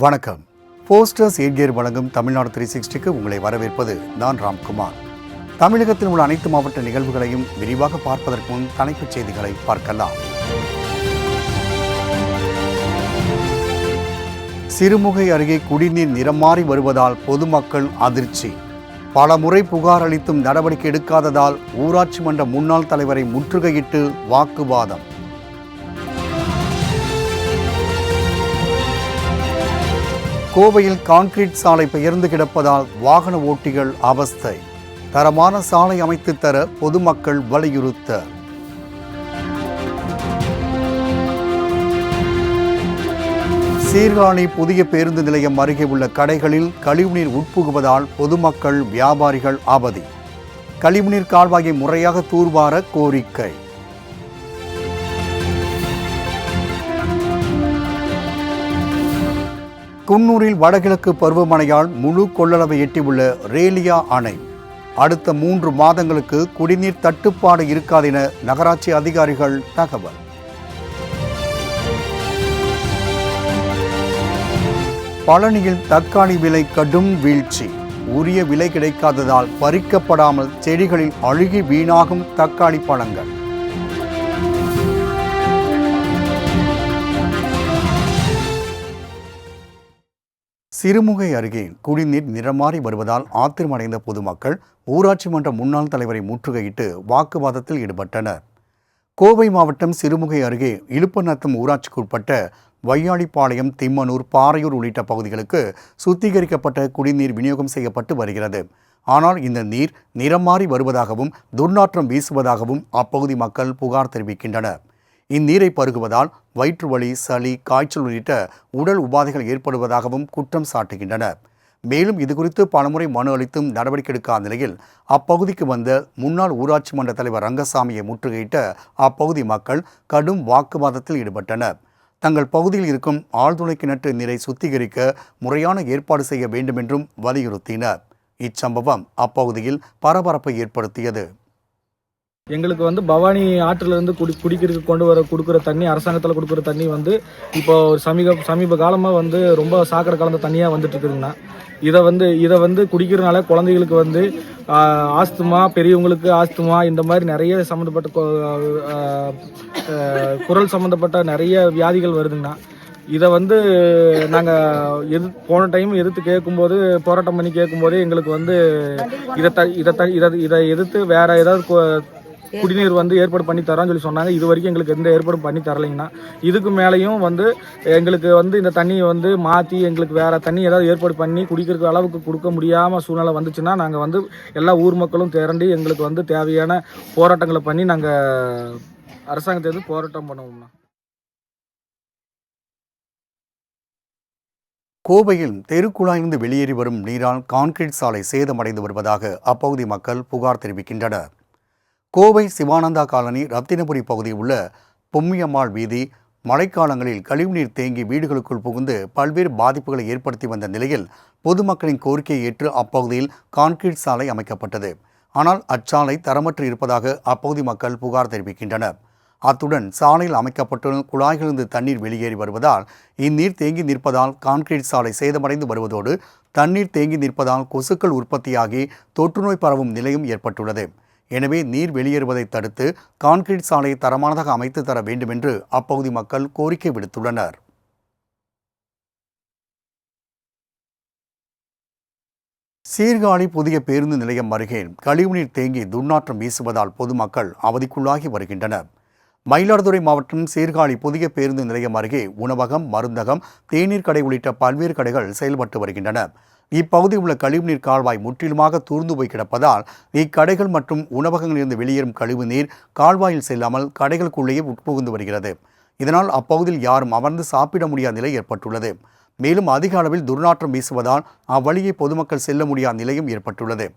வணக்கம். போஸ்டர்ஸ் எட்கேர் வழங்கும் தமிழ்நாடு 360க்கு உங்களை வரவேற்பது நான் ராம்குமார். தமிழகத்தில் உள்ள அனைத்து மாவட்ட நிகழ்வுகளையும் விரிவாக பார்ப்பதற்கு முன் தலைப்புச் செய்திகளை பார்க்கலாம். சிறுமுகை அருகே குடிநீர் நிறம் மாறி வருவதால் பொதுமக்கள் அதிர்ச்சி. பல முறை புகார் அளித்தும் நடவடிக்கை எடுக்காததால் ஊராட்சி மன்ற முன்னாள் தலைவரை முற்றுகையிட்டு வாக்குவாதம். கோவையில் கான்கிரீட் சாலை பெயர்ந்து கிடப்பதால் வாகன ஓட்டிகள் அவஸ்தை. தரமான சாலை அமைத்து தர பொதுமக்கள் வலியுறுத்த. சீர்காழி புதிய பேருந்து நிலையம் அருகே உள்ள கடைகளில் கழிவுநீர் உட்புகுவதால் பொதுமக்கள் வியாபாரிகள் அவதி. கழிவுநீர் கால்வாயை முறையாக தூர்வார கோரிக்கை. குன்னூரில் வடகிழக்கு பருவமழையால் முழு கொள்ளளவை எட்டியுள்ள ரேலியா அணை. அடுத்த 3 மாதங்களுக்கு குடிநீர் தட்டுப்பாடு இருக்காது என நகராட்சி அதிகாரிகள் தகவல். பழனியில் தக்காளி விலை கடும் வீழ்ச்சி. உரிய விலை கிடைக்காததால் பறிக்கப்படாமல் செடிகளில் அழுகி வீணாகும் தக்காளி பழங்கள். சிறுமுகை அருகே குடிநீர் நிறமாறி வருவதால் ஆத்திரமடைந்த பொதுமக்கள் ஊராட்சி மன்ற முன்னாள் தலைவரை முற்றுகையிட்டு வாக்குவாதத்தில் ஈடுபட்டனர். கோவை மாவட்டம் சிறுமுகை அருகே இலுப்பநத்தம் ஊராட்சிக்குட்பட்ட வையாளிப்பாளையம், திம்மனூர், பாறையூர் உள்ளிட்ட பகுதிகளுக்கு சுத்திகரிக்கப்பட்ட குடிநீர் விநியோகம் செய்யப்பட்டு வருகிறது. ஆனால் இந்த நீர் நிறம் மாறி வருவதாகவும் துர்நாற்றம் வீசுவதாகவும் அப்பகுதி மக்கள் புகார் தெரிவிக்கின்றனர். இந்நீரை பருகுவதால் வயிற்று வலி, சளி, காய்ச்சல் உள்ளிட்ட உடல் உபாதைகள் ஏற்படுவதாகவும் குற்றம் சாட்டுகின்றனர். மேலும் இதுகுறித்து பலமுறை மனு அளித்தும் நடவடிக்கை எடுக்காத நிலையில் அப்பகுதிக்கு வந்த முன்னாள் ஊராட்சி மன்ற தலைவர் ரங்கசாமியை முற்றுகையிட்ட அப்பகுதி மக்கள் கடும் வாக்குவாதத்தில் ஈடுபட்டனர். தங்கள் பகுதியில் இருக்கும் ஆழ்துளை கிணற்று நீரை சுத்திகரிக்க முறையான ஏற்பாடு செய்ய வேண்டும் என்றும் வலியுறுத்தினர். இச்சம்பவம் அப்பகுதியில் பரபரப்பை ஏற்படுத்தியது. எங்களுக்கு பவானி ஆற்றிலிருந்து குடிக்கிறதுக்கு கொடுக்குற தண்ணி, அரசாங்கத்தில் கொடுக்குற தண்ணி இப்போ ஒரு சமீப காலமாக ரொம்ப சாக்கடை கலந்த தண்ணியாக வந்துட்டு இருக்குதுங்கண்ணா. இதை குடிக்கிறதுனால குழந்தைகளுக்கு ஆஸ்துமா, பெரியவங்களுக்கு ஆஸ்துமா, இந்த மாதிரி நிறைய சம்மந்தப்பட்ட குரல் சம்மந்தப்பட்ட நிறைய வியாதிகள் வருதுங்கண்ணா. இதை நாங்கள் போன டைம் எதிர்த்து கேட்கும்போது, போராட்டம் பண்ணி கேட்கும்போது எங்களுக்கு இதை எதிர்த்து வேற ஏதாவது குடிநீர் ஏற்பாடு பண்ணி தரான்னு சொல்லி சொன்னாங்க. இது வரைக்கும் எங்களுக்கு எந்த ஏற்பாடும் பண்ணி தரலைங்கண்ணா. இதுக்கு மேலேயும் எங்களுக்கு இந்த தண்ணியை மாற்றி எங்களுக்கு வேற தண்ணி ஏதாவது ஏற்பாடு பண்ணி குடிக்கிற அளவுக்கு கொடுக்க முடியாமல் சூழ்நிலை வந்துச்சுன்னா நாங்கள் எல்லா ஊர் மக்களும் திரண்டு எங்களுக்கு தேவையான போராட்டங்களை பண்ணி நாங்கள் அரசாங்கத்தை போராட்டம் பண்ணுவோம்ண்ணா. கோவையில் தெருக்குழாயிலிருந்து வெளியேறி வரும் நீரால் கான்கிரீட் சாலை சேதமடைந்து வருவதாக அப்பகுதி மக்கள் புகார் தெரிவிக்கின்றனர். கோவை சிவானந்தா காலனி, ரத்தினபுரி பகுதியில் உள்ள பொம்மியம்மாள் வீதி மழைக்காலங்களில் கழிவுநீர் தேங்கி வீடுகளுக்குள் புகுந்து பல்வேறு பாதிப்புகளை ஏற்படுத்தி வந்த நிலையில் பொதுமக்களின் கோரிக்கையை ஏற்று அப்பகுதியில் கான்கிரீட் சாலை அமைக்கப்பட்டது. ஆனால் அச்சாலை தரமற்று இருப்பதாக அப்பகுதி மக்கள் புகார் தெரிவிக்கின்றனர். அத்துடன் சாலையில் அமைக்கப்பட்டுள்ள குழாய்களிலிருந்து தண்ணீர் வெளியேறி வருவதால் இந்நீர் தேங்கி நிற்பதால் கான்கிரீட் சாலை சேதமடைந்து வருவதோடு தண்ணீர் தேங்கி நிற்பதால் கொசுக்கள் உற்பத்தியாகி தொற்றுநோய் பரவும் நிலையும் ஏற்பட்டுள்ளது. எனவே நீர் வெளியேறுவதை தடுத்து கான்கிரீட் சாலையை தரமானதாக அமைத்து தர வேண்டும் என்று அப்பகுதி மக்கள் கோரிக்கை விடுத்துள்ளனர். சீர்காழி புதிய பேருந்து நிலையம் அருகே கழிவுநீர் தேங்கி துர்நாற்றம் வீசுவதால் பொதுமக்கள் அவதிக்குள்ளாகி வருகின்றனர். மயிலாடுதுறை மாவட்டம் சீர்காழி புதிய பேருந்து நிலையம் அருகே உணவகம், மருந்தகம், தேநீர் கடை உள்ளிட்ட பல்வேறு கடைகள் செயல்பட்டு வருகின்றன. இப்பகுதியில் உள்ள கழிவுநீர் கால்வாய் முற்றிலுமாக தூர்ந்து போய் கிடப்பதால் இக்கடைகள் மற்றும் உணவகங்களிலிருந்து வெளியேறும் கழிவு நீர் கால்வாயில் செல்லாமல் கடைகளுக்குள்ளேயே உட்புகுந்து வருகிறது. இதனால் அப்பகுதியில் யாரும் அமர்ந்து சாப்பிட முடியாத நிலை ஏற்பட்டுள்ளது. மேலும் அதிக அளவில் துர்நாற்றம் வீசுவதால் அவ்வழியை பொதுமக்கள் செல்ல முடியாத நிலையும் ஏற்பட்டுள்ளது.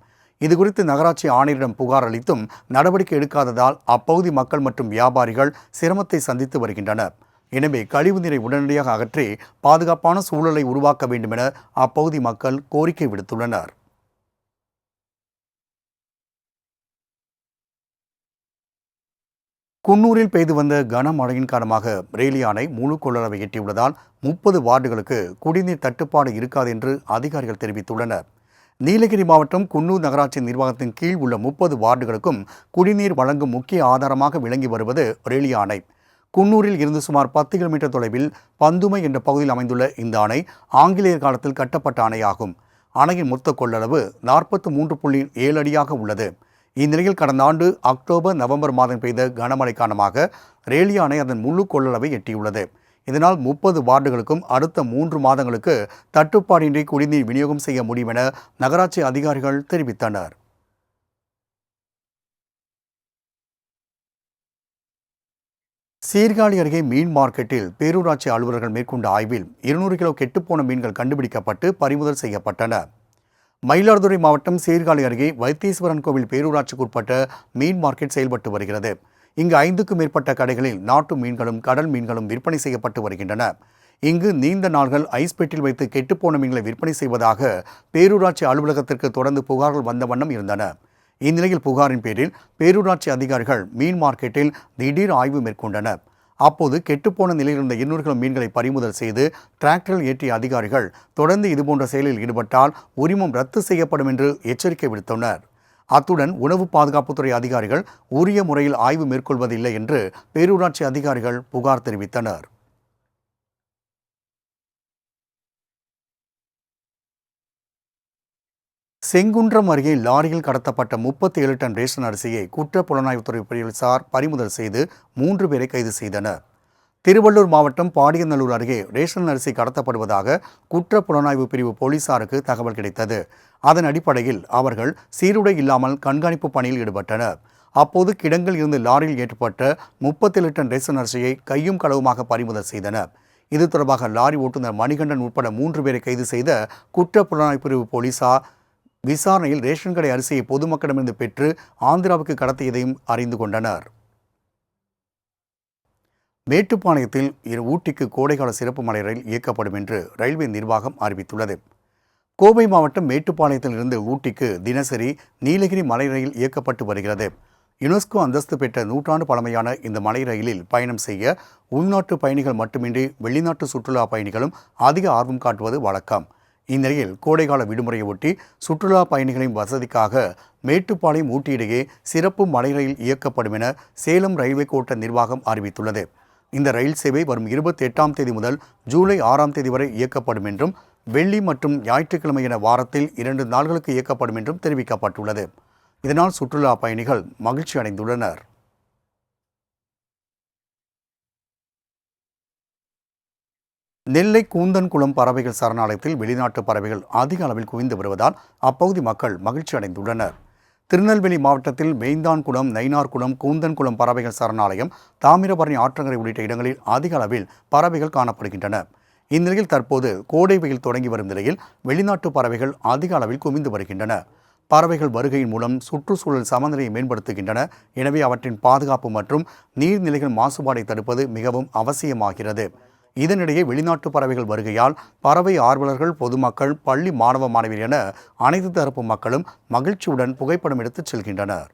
இதுகுறித்து நகராட்சி ஆணையரிடம் புகார் அளித்தும் நடவடிக்கை எடுக்காததால் அப்பகுதி மக்கள் மற்றும் வியாபாரிகள் சிரமத்தை சந்தித்து வருகின்றனர். எனவே கழிவுநீரை உடனடியாக அகற்றி பாதுகாப்பான சூழலை உருவாக்க வேண்டும் என அப்பகுதி மக்கள் கோரிக்கை விடுத்துள்ளனர். குன்னூரில் பெய்து வந்த கனமழையின் காரணமாக ரேலி அணை முழு கொள்ளளவை எட்டியுள்ளதால் 30 வார்டுகளுக்கு குடிநீர் தட்டுப்பாடு இருக்காது என்று அதிகாரிகள் தெரிவித்துள்ளனர். நீலகிரி மாவட்டம் குன்னூர் நகராட்சி நிர்வாகத்தின் கீழ் உள்ள 30 வார்டுகளுக்கும் குடிநீர் வழங்கும் முக்கிய ஆதாரமாக விளங்கி வருவது ரேலி அணை. குன்னூரில் இருந்து சுமார் 10 கிலோமீட்டர் தொலைவில் பந்துமை என்ற பகுதியில் அமைந்துள்ள இந்த அணை ஆங்கிலேயர் காலத்தில் கட்டப்பட்ட அணையாகும். அணையின் மொத்த கொள்ளளவு 43.7 அடியாக உள்ளது. இந்நிலையில் கடந்த ஆண்டு அக்டோபர் நவம்பர் மாதம் பெய்த கனமழை காரணமாக ரேலி அணை அதன் முழு கொள்ளளவை எட்டியுள்ளது. இதனால் 30 வார்டுகளுக்கும் அடுத்த 3 மாதங்களுக்கு தட்டுப்பாடின்றி குடிநீர் விநியோகம் செய்ய முடியும் என நகராட்சி அதிகாரிகள் தெரிவித்தனர். சீர்காழி அருகே மீன் மார்க்கெட்டில் பேரூராட்சி அலுவலர்கள் மேற்கொண்ட ஆய்வில் 200 கிலோ கெட்டுப்போன மீன்கள் கண்டுபிடிக்கப்பட்டு பறிமுதல் செய்யப்பட்டன. மயிலாடுதுறை மாவட்டம் சீர்காழி அருகே வைத்தீஸ்வரன் கோவில் பேரூராட்சிக்குட்பட்ட மீன் மார்க்கெட் செயல்பட்டு வருகிறது. இங்கு 5க்கும் மேற்பட்ட கடைகளில் நாட்டு மீன்களும் கடல் மீன்களும் விற்பனை செய்யப்பட்டு வருகின்றன. இங்கு நீண்ட நாள்கள் ஐஸ் பெட்டியில் வைத்து கெட்டுப்போன மீன்களை விற்பனை செய்வதாக பேரூராட்சி அலுவலகத்திற்கு தொடர்ந்து புகார்கள் வந்த வண்ணம் இருந்தன. இந்நிலையில் புகாரின் பேரில் பேரூராட்சி அதிகாரிகள் மீன் மார்க்கெட்டில் திடீர் ஆய்வு மேற்கொண்டனர். அப்போது கெட்டுப்போன நிலையில் இருந்த 200 கிலோ மீன்களை பறிமுதல் செய்து டிராக்டரில் ஏற்றிய அதிகாரிகள் தொடர்ந்து இதுபோன்ற செயலில் ஈடுபட்டால் உரிமம் ரத்து செய்யப்படும் என்று எச்சரிக்கை விடுத்தனர். அத்துடன் உணவு பாதுகாப்புத்துறை அதிகாரிகள் உரிய முறையில் ஆய்வு மேற்கொள்வதில்லை என்று பேரூராட்சி அதிகாரிகள் புகார் தெரிவித்தனர். செங்குன்றம் அருகே லாரியில் கடத்தப்பட்ட 37 டன் ரேஷன் அரிசியை குற்ற புலனாய்வுத்துறை போலீசார் பறிமுதல் செய்து 3 பேரை கைது செய்தனர். திருவள்ளூர் மாவட்டம் பாடியநல்லூர் அருகே ரேஷன் அரிசி கடத்தப்படுவதாக குற்ற புலனாய்வு பிரிவு போலீசாருக்கு தகவல் கிடைத்தது. அதன் அடிப்படையில் அவர்கள் சீருடை இல்லாமல் கண்காணிப்பு பணியில் ஈடுபட்டனர். அப்போது கிடங்கில் இருந்து லாரியில் ஏற்றப்பட்ட 37 டன் ரேஷன் அரிசியை கையும் களவுமாக பறிமுதல் செய்தனர். இது தொடர்பாக லாரி ஓட்டுநர் மணிகண்டன் உட்பட 3 பேரை கைது செய்த குற்ற புலனாய்வு பிரிவு போலீசார் விசாரணையில் ரேஷன் கடை அரிசியை பொதுமக்களிடமிருந்து பெற்று ஆந்திராவுக்கு கடத்தியதையும் அறிந்து கொண்டனர். மேட்டுப்பாளையத்தில் ஊட்டிக்கு கோடைகால சிறப்பு மலை ரயில் இயக்கப்படும் என்று ரயில்வே நிர்வாகம் அறிவித்துள்ளது. கோவை மாவட்டம் மேட்டுப்பாளையத்தில் இருந்து ஊட்டிக்கு தினசரி நீலகிரி மலை ரயில் இயக்கப்பட்டு வருகிறது. யுனெஸ்கோ அந்தஸ்து பெற்ற நூற்றாண்டு பழமையான இந்த மலை ரயிலில் பயணம் செய்ய உள்நாட்டு பயணிகள் மட்டுமின்றி வெளிநாட்டு சுற்றுலா பயணிகளும் அதிக ஆர்வம் காட்டுவது வழக்கம். இந்நிலையில் கோடைகால விடுமுறையை ஒட்டி சுற்றுலா பயணிகளின் வசதிக்காக மேட்டுப்பாளையம் ஊட்டி இடையே சிறப்பு மலை ரயில் இயக்கப்படும் என சேலம் ரயில்வே கோட்ட நிர்வாகம் அறிவித்துள்ளது. இந்த ரயில் சேவை வரும் 28ஆம் தேதி முதல் ஜூலை 6ஆம் தேதி வரை இயக்கப்படும் என்றும் வெள்ளி மற்றும் ஞாயிற்றுக்கிழமை என வாரத்தில் 2 நாட்களுக்கு இயக்கப்படும் என்றும் தெரிவிக்கப்பட்டுள்ளது. இதனால் சுற்றுலா பயணிகள் மகிழ்ச்சி அடைந்துள்ளனர். நெல்லை கூந்தன்குளம் பறவைகள் சரணாலயத்தில் வெளிநாட்டு பறவைகள் அதிக அளவில் குவிந்து வருவதால் அப்பகுதி மக்கள் மகிழ்ச்சி அடைந்துள்ளனர். திருநெல்வேலி மாவட்டத்தில் மெய்ந்தான்குளம், நயினார்குளம், கூந்தன்குளம் பறவைகள் சரணாலயம், தாமிரபரணி ஆற்றங்கரை உள்ளிட்ட இடங்களில் அதிக அளவில் பறவைகள் காணப்படுகின்றன. இந்நிலையில் தற்போது கோடை வெயில் தொடங்கி வரும் நிலையில் வெளிநாட்டு பறவைகள் அதிக அளவில் குவிந்து வருகின்றன. பறவைகள் வருகையின் மூலம் சுற்றுச்சூழல் சமநிலையை மேம்படுத்துகின்றன. எனவே அவற்றின் பாதுகாப்பு மற்றும் நீர்நிலைகள் மாசுபாடை தடுப்பது மிகவும் அவசியமாகிறது. இதனிடையே வெளிநாட்டு பறவைகள் வருகையால் பறவை ஆர்வலர்கள், பொதுமக்கள், பள்ளி மாணவ மாணவியர் என அனைத்து தரப்பு மக்களும் மகிழ்ச்சியுடன் புகைப்படம் எடுத்துச் செல்கின்றனர்.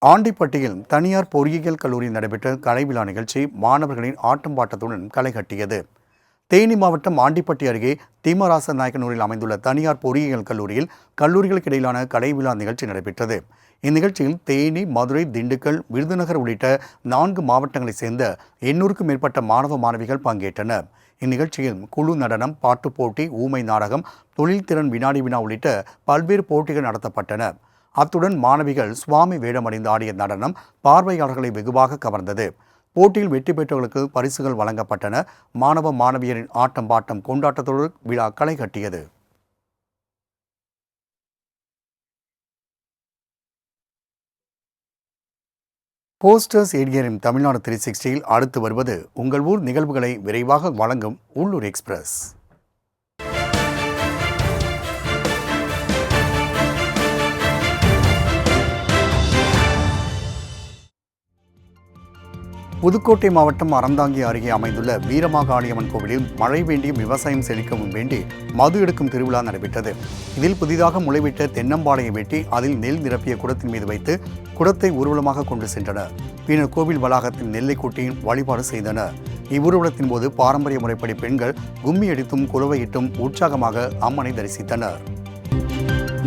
ஆண்டிப்பட்டியில் தனியார் பொறியியல் கல்லூரியில் நடைபெற்ற கலை விழா நிகழ்ச்சி மாணவர்களின் ஆட்டம் பாட்டத்துடன் களை கட்டியது. தேனி மாவட்டம் ஆண்டிப்பட்டி அருகே தீமராச நாயக்கனூரில் அமைந்துள்ள தனியார் பொறியியல் கல்லூரியில் கல்லூரிகளுக்கு இடையிலான கலை விழா நிகழ்ச்சி நடைபெற்றது. இந்நிகழ்ச்சியில் தேனி, மதுரை, திண்டுக்கல், விருதுநகர் உள்ளிட்ட 4 மாவட்டங்களைச் சேர்ந்த 800க்கும் மேற்பட்ட மாணவ மாணவிகள் பங்கேற்றனர். இந்நிகழ்ச்சியில் குழு நடனம், பாட்டுப் போட்டி, ஊமை நாடகம், தொழில்திறன் வினாடி வினா உள்ளிட்ட பல்வேறு போட்டிகள் நடத்தப்பட்டன. அத்துடன் மாணவிகள் சுவாமி வேடமணிந்து ஆடிய நடனம் பார்வையாளர்களை வெகுவாக கவர்ந்தது. போட்டியில் வெற்றி பெற்றவர்களுக்கு பரிசுகள் வழங்கப்பட்டன. மாணவ மாணவியரின் ஆட்டம் பாட்டம் கொண்டாட்டத்தோடு விழா களை கட்டியது. போஸ்டர்ஸ் ஏரியரின் தமிழ்நாடு 360யில் அடுத்து வருவது உங்கள் ஊர் நிகழ்வுகளை விரைவாக வழங்கும் உள்ளூர் எக்ஸ்பிரஸ். புதுக்கோட்டை மாவட்டம் அறந்தாங்கி அருகே அமைந்துள்ள வீரமாகாளியம்மன் கோவிலில் மழை வேண்டியும் விவசாயம் செழிக்கவும் வேண்டி மது எடுக்கும் திருவிழா நடைபெற்றது. இதில் புதிதாக முளைவிட்ட தென்னம்பாளையை வெட்டி அதில் நெல் நிரப்பிய குடத்தின் மீது வைத்து குடத்தை ஊர்வலமாக கொண்டு சென்றனர். பின்னர் கோவில் வளாகத்தில் நெல்லை கூட்டி வழிபாடு செய்தனர். இவ்வூர்வலத்தின் போது பாரம்பரிய முறைப்படி பெண்கள் கும்மி அடித்தும் குலவையிட்டும் உற்சாகமாக அம்மனை தரிசித்தனர்.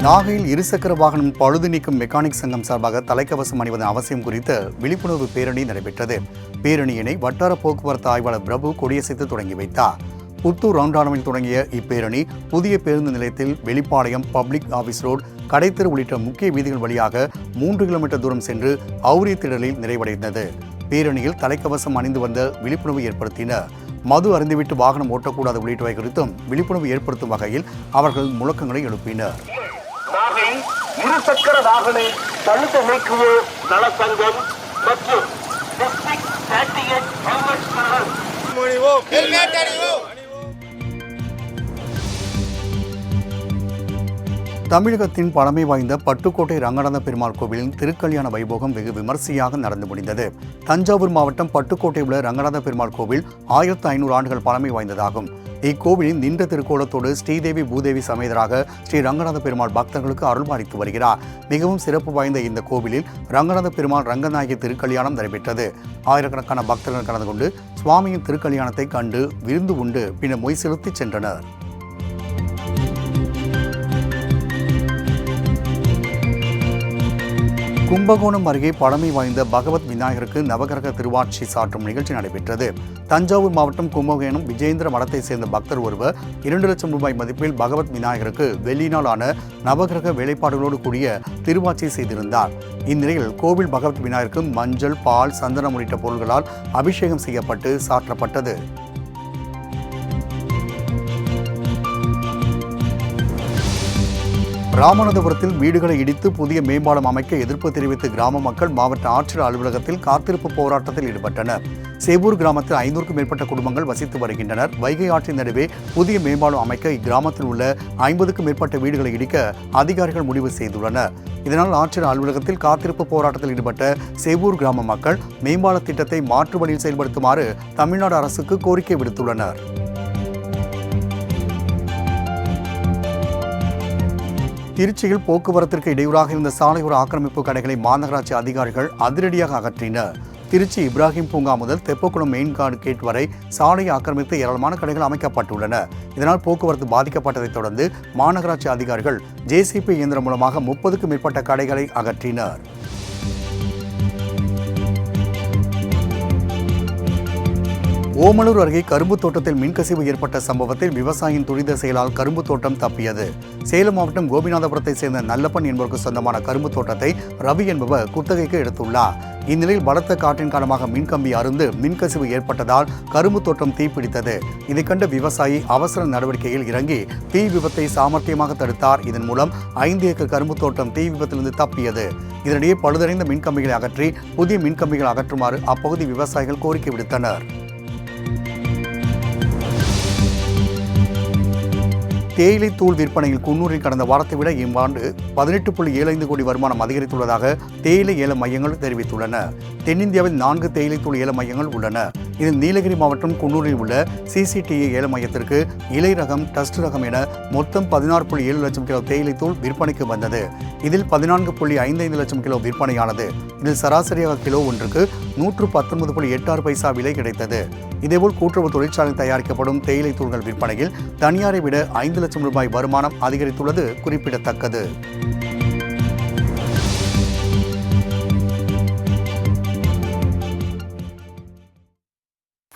நாகையில் இருசக்கர வாகனம் பழுது நீக்கும் மெக்கானிக் சங்கம் சார்பாக தலைக்கவசம் அணிவதன் அவசியம் குறித்த விழிப்புணர்வு பேரணி நடைபெற்றது. பேரணியினை வட்டார போக்குவரத்து ஆய்வாளர் பிரபு கொடியசைத்து தொடங்கி வைத்தார். புத்தூர் ரவுண்டானாவில் தொடங்கிய இப்பேரணி புதிய பேருந்து நிலையத்தில் வெளிப்பாளையம் பப்ளிக் ஆபீஸ் ரோடு கடைத்தெரு உள்ளிட்ட முக்கிய வீதிகள் வழியாக 3 கிலோமீட்டர் தூரம் சென்று அவுரி திடலில் நிறைவடைந்தது. பேரணியில் தலைக்கவசம் அணிந்து வந்த விழிப்புணர்வு ஏற்படுத்தினர். மது அருந்திவிட்டு வாகனம் ஓட்டக்கூடாது உள்ளிட்டவை குறித்தும் விழிப்புணர்வு ஏற்படுத்தும் வகையில் அவர்கள் முழக்கங்களை எழுப்பினர். நாகை இருசக்கர வாகன தழுத்த நீக்குவோர் நலசங்கம் மற்றும் டிஸ்ட்ரிக்ட் சாட்டியட் ஹெல்மெட் தமிழகத்தின் பழமை வாய்ந்த பட்டுக்கோட்டை ரங்கநாத பெருமாள் கோவிலின் திருக்கல்யாண வைபோகம் வெகு விமர்சையாக நடந்து முடிந்தது. தஞ்சாவூர் மாவட்டம் பட்டுக்கோட்டை உள்ள ரங்கநாத பெருமாள் கோவில் 1500 ஆண்டுகள் பழமை வாய்ந்ததாகும். இக்கோவிலின் நின்ற திருக்கோலத்தோடு ஸ்ரீதேவி பூதேவி சமேதராக ஸ்ரீ ரங்கநாத பெருமாள் பக்தர்களுக்கு அருள்பாலித்து வருகிறார். மிகவும் சிறப்பு வாய்ந்த இந்த கோவிலில் ரங்கநாத பெருமாள் ரங்கநாயகி திருக்கல்யாணம் நடைபெற்றது. ஆயிரக்கணக்கான பக்தர்கள் கலந்து கொண்டு சுவாமியின் திருக்கல்யாணத்தை கண்டு விருந்து உண்டு பின்னர் மொய் செலுத்தி சென்றனர். கும்பகோணம் அருகே பழமை வாய்ந்த பகவத் விநாயகருக்கு நவகிரக திருவாட்சி சாற்றும் நிகழ்ச்சி நடைபெற்றது. தஞ்சாவூர் மாவட்டம் கும்பகோணம் விஜயேந்திர மடத்தை சேர்ந்த பக்தர் ஒருவர் 2 லட்சம் ரூபாய் மதிப்பில் பகவத் விநாயகருக்கு வெள்ளியினால் ஆன நவகிரக வேலைப்பாடுகளோடு கூடிய திருவாட்சி செய்திருந்தார். இந்நிலையில் கோவில் பகவத் விநாயகருக்கு மஞ்சள், பால், சந்தனம் உள்ளிட்ட பொருள்களால் அபிஷேகம் செய்யப்பட்டு சாற்றப்பட்டது. ராமநாதபுரத்தில் வீடுகளை இடித்து புதிய மேம்பாலம் அமைக்க எதிர்ப்பு தெரிவித்து கிராம மக்கள் மாவட்ட ஆட்சியர் அலுவலகத்தில் காத்திருப்பு போராட்டத்தில் ஈடுபட்டனர். சேவூர் கிராமத்தில் 500க்கும் மேற்பட்ட குடும்பங்கள் வசித்து வருகின்றனர். வைகை ஆற்றின் நடுவே புதிய மேம்பாலம் அமைக்க இக்கிராமத்தில் உள்ள 50க்கும் மேற்பட்ட வீடுகளை இடிக்க அதிகாரிகள் முடிவு செய்துள்ளனர். இதனால் ஆட்சியர் அலுவலகத்தில் காத்திருப்பு போராட்டத்தில் ஈடுபட்ட சேவூர் கிராம மக்கள் மேம்பால திட்டத்தை மாற்று வழியில் செயல்படுத்துமாறு தமிழ்நாடு அரசுக்கு கோரிக்கை விடுத்துள்ளனர். திருச்சியில் போக்குவரத்திற்கு இடையூறாக இருந்த சாலையோர ஆக்கிரமிப்பு கடைகளை மாநகராட்சி அதிகாரிகள் அதிரடியாக அகற்றினர். திருச்சி இப்ராஹிம் பூங்கா முதல் தெப்பக்குளம் மெயின் கேட் வரை சாலையை ஆக்கிரமித்து ஏராளமான கடைகள் அமைக்கப்பட்டுள்ளன. இதனால் போக்குவரத்து பாதிக்கப்பட்டதைத் தொடர்ந்து மாநகராட்சி அதிகாரிகள் ஜேசிபி இயந்திரம் மூலமாக 30க்கும் மேற்பட்ட கடைகளை அகற்றினர். ஓமலூர் அருகே கரும்பு தோட்டத்தில் மின்கசிவு ஏற்பட்ட சம்பவத்தில் விவசாயியின் துரித செயலால் கரும்பு தோட்டம் தப்பியது. சேலம் மாவட்டம் கோபிநாதபுரத்தை சேர்ந்த நல்லப்பன் என்பவருக்கு சொந்தமான கரும்பு தோட்டத்தை ரவி என்பவர் குத்தகைக்கு எடுத்துள்ளார். இந்நிலையில் பலத்த காற்றின் காரணமாக மின்கம்பி அறுந்து மின்கசிவு ஏற்பட்டதால் கரும்பு தோட்டம் தீப்பிடித்தது. இதை கண்ட விவசாயி அவசர நடவடிக்கையில் இறங்கி தீ விபத்தை சாமர்த்தியமாக தடுத்தார். இதன் மூலம் 5 ஏக்கர் கரும்பு தோட்டம் தீ விபத்திலிருந்து தப்பியது. இதனிடையே பழுதடைந்த மின்கம்பிகளை அகற்றி புதிய மின்கம்பிகள் அகற்றுமாறு அப்பகுதி விவசாயிகள் கோரிக்கை விடுத்தனர். தேயிலை தூள் விற்பனையில் குன்னூரில் கடந்த வாரத்தை விட இவ்வாண்டு 18.75 கோடி வருமானம் அதிகரித்துள்ளதாக தேயிலை ஏல மையங்கள் தெரிவித்துள்ளன. தென்னிந்தியாவில் 4 தேயிலை தூள் ஏல மையங்கள் உள்ளன. இதில் நீலகிரி மாவட்டம் குன்னூரில் உள்ள CCTA ஏல மையத்திற்கு இலை ரகம், டஸ்ட் ரகம் என மொத்தம் 16.7 லட்சம் கிலோ தேயிலை தூள் விற்பனைக்கு வந்தது. இதில் 14.55 லட்சம் கிலோ விற்பனையானது. இதில் சராசரியாக கிலோ ஒன்றுக்கு 119.86 பைசா விலை கிடைத்தது. இதேபோல் கூட்டுறவு தொழிற்சாலை தயாரிக்கப்படும் தேயிலை தூள்கள் விற்பனையில் தனியாரை விட 5 லட்சம் ரூபாய் வருமானம் அதிகரித்துள்ளது குறிப்பிடத்தக்கது.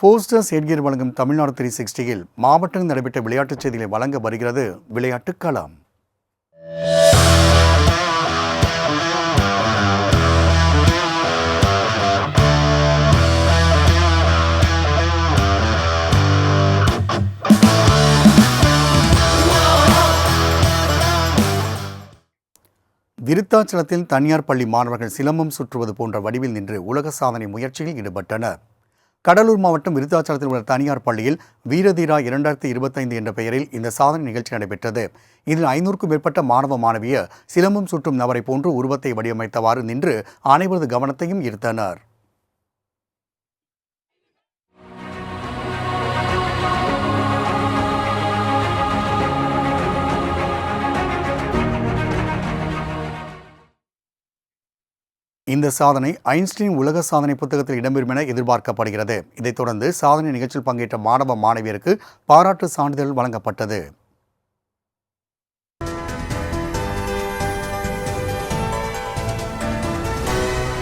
போஸ்டர்ஸ் எட்கியர் வழங்கும் தமிழ்நாடு 360யில் மாவட்டங்கள் நடைபெற்ற விளையாட்டுச் செய்திகளை வழங்க வருகிறது விளையாட்டுக் களம். விருத்தாச்சலத்தில் தனியார் பள்ளி மாணவர்கள் சிலம்பம் சுற்றுவது போன்ற வடிவில் நின்று உலக சாதனை முயற்சியில் ஈடுபட்டனர். கடலூர் மாவட்டம் விருத்தாச்சலத்தில் உள்ள தனியார் பள்ளியில் வீரதீரா 2025 என்ற பெயரில் இந்த சாதனை நிகழ்ச்சி நடைபெற்றது. இதில் 500க்கும் மேற்பட்ட மாணவ மாணவியர் சிலம்பம் சுற்றும் நபரை போன்று உருவத்தை வடிவமைத்தவாறு நின்று அனைவரது கவனத்தையும் ஈர்த்தனர். இந்த சாதனை ஐன்ஸ்டீன் உலக சாதனை புத்தகத்தில் இடம்பெறும் என எதிர்பார்க்கப்படுகிறது. இதைத் தொடர்ந்து சாதனை நிகழ்ச்சியில் பங்கேற்ற மாணவ மாணவியருக்கு பாராட்டு சான்றிதழ் வழங்கப்பட்டது.